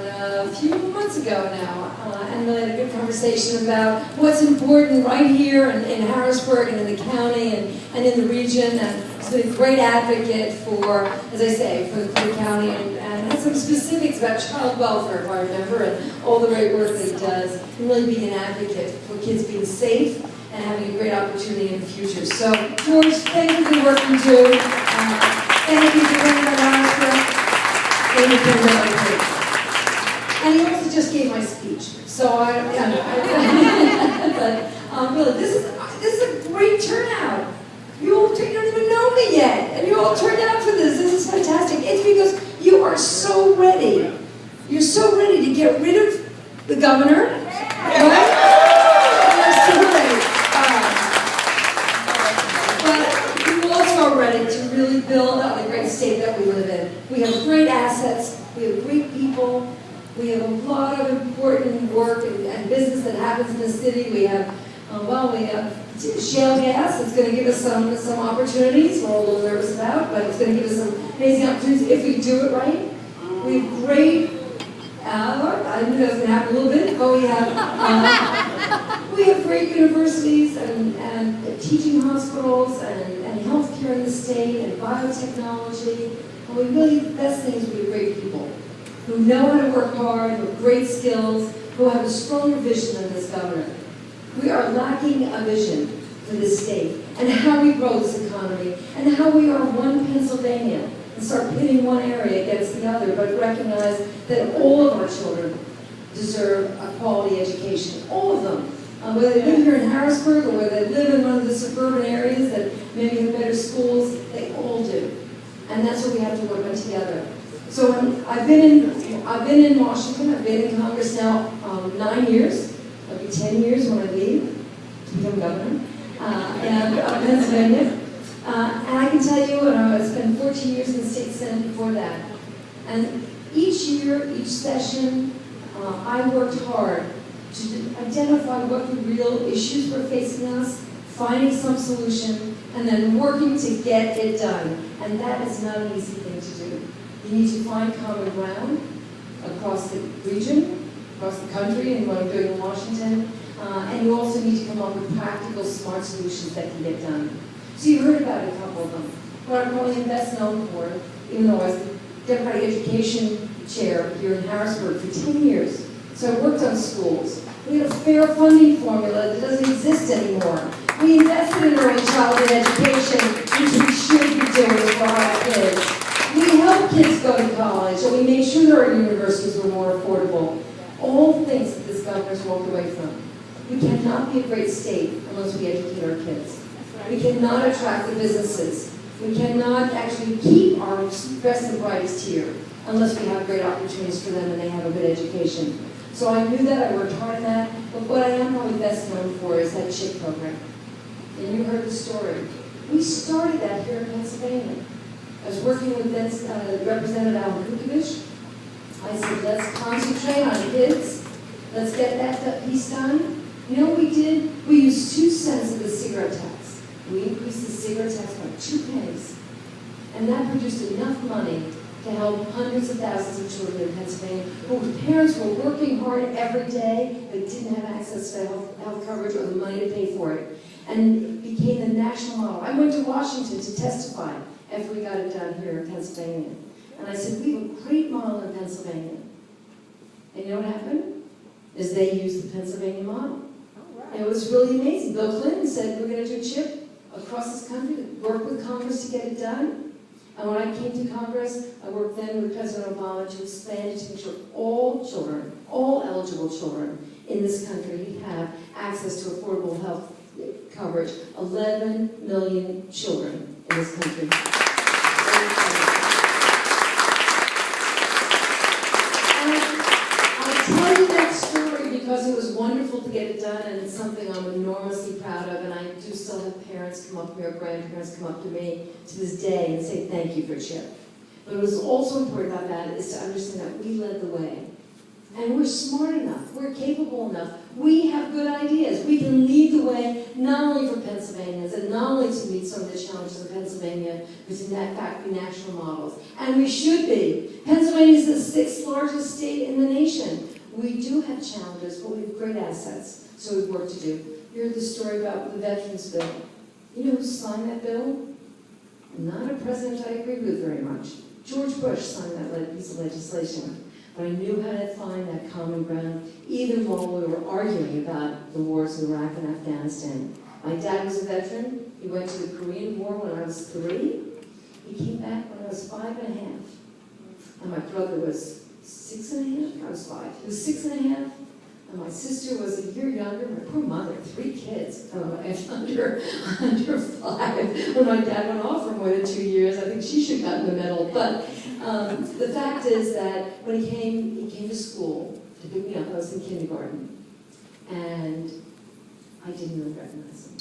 a few months ago now, and really had a good conversation about what's important right here in Harrisburg and in the county and in the region. And he's been a great advocate for, as I say, for the county, and had some specifics about child welfare, if I remember, and all the great work that he does, and really being an advocate for kids being safe and having a great opportunity in the future. So, George, thank you for the work you do. Thank you for bringing that Harrisburg. And he also just gave my speech, so but really, this is a great turnout. You all don't even know me yet, and you all turned out for this. This is fantastic. It's because you are so ready. You're so ready to get rid of the governor, right? You're so ready. But you also are ready to really build on the great state that we live in. We have great assets, we have great people, we have a lot of important work and business that happens in the city. We have, we have shale gas. It's going to give us some opportunities. We're all a little nervous about, but it's going to give us some amazing opportunities if we do it right. We have great, I knew that was going to happen a little bit, but we have great universities and teaching hospitals and healthcare in the state and biotechnology. And we really, the best thing is we have great people who know how to work hard, who have great skills, who have a stronger vision than this governor. We are lacking a vision for this state and how we grow this economy and how we are one Pennsylvania and start pitting one area against the other, but recognize that all of our children deserve a quality education. All of them. Whether they live here in Harrisburg or whether they live in one of the suburban areas that maybe have better schools, they all do. And that's what we have to work on together. So I've been in Washington. I've been in Congress now 9 years. It'll be 10 years when I leave to become governor and Pennsylvania. And I can tell you, I spent 14 years in the state senate before that. And each year, each session, I worked hard to identify what the real issues were facing us, finding some solution, and then working to get it done. And that is not an easy thing to do. You need to find common ground across the region, across the country, and what I'm doing in Washington. And you also need to come up with practical, smart solutions that can get done. So you heard about a couple of them. What I'm probably best known for, even though I was the Democratic Education Chair here in Harrisburg for 10 years. So I worked on schools. We had a fair funding formula that doesn't exist anymore. We invested in early childhood education, which we should be doing for our kids. We helped kids go to college, and we made sure that our universities were more affordable. All things that this governor's walked away from. We cannot be a great state unless we educate our kids. We cannot attract the businesses. We cannot actually keep our best and brightest here unless we have great opportunities for them and they have a good education. So I knew that, I worked hard on that, but what I am probably best known for is that CHIP program. And you heard the story. We started that here in Pennsylvania. I was working with then Representative Alan Kukovich. I said, let's concentrate on kids. Let's get that piece done. You know what we did? We used 2 cents of the cigarette tax. We increased the cigarette tax by 2 pennies. And that produced enough money to help hundreds of thousands of children in Pennsylvania whose parents were working hard every day but didn't have access to health coverage or the money to pay for it. And it became the national model. I went to Washington to testify after we got it done here in Pennsylvania. And I said, we have a great model in Pennsylvania. And you know what happened? Is they used the Pennsylvania model. And it was really amazing. Bill Clinton said, we're going to do CHIP across this country, work with Congress to get it done. And when I came to Congress, I worked then with President Obama to expand it to make sure all children, all eligible children in this country have access to affordable health coverage. 11 million children in this country. Because it was wonderful to get it done, and it's something I'm enormously proud of, and I do still have parents come up to me, or grandparents come up to me to this day and say thank you for CHIP. But what was also important about that is to understand that we led the way. And we're smart enough, we're capable enough, we have good ideas. We can lead the way, not only for Pennsylvanians, and not only to meet some of the challenges of Pennsylvania, but to in fact be national models. And we should be. Pennsylvania is the 6th largest state in the nation. We do have challenges, but we have great assets, so we have work to do. You heard the story about the Veterans Bill. You know who signed that bill? Not a president I agree with very much. George Bush signed that piece of legislation. But I knew how to find that common ground, even while we were arguing about the wars in Iraq and Afghanistan. My dad was a veteran. He went to the Korean War when I was 3. He came back when I was 5 and a half. And my brother was 6 and a half. I was 5. He was 6 and a half. And my sister was a year younger. My poor mother, 3 kids, under 5. When my dad went off for more than 2 years, I think she should have gotten the medal. But the fact is that when he came to school to pick me up. I was in kindergarten. And I didn't really recognize him.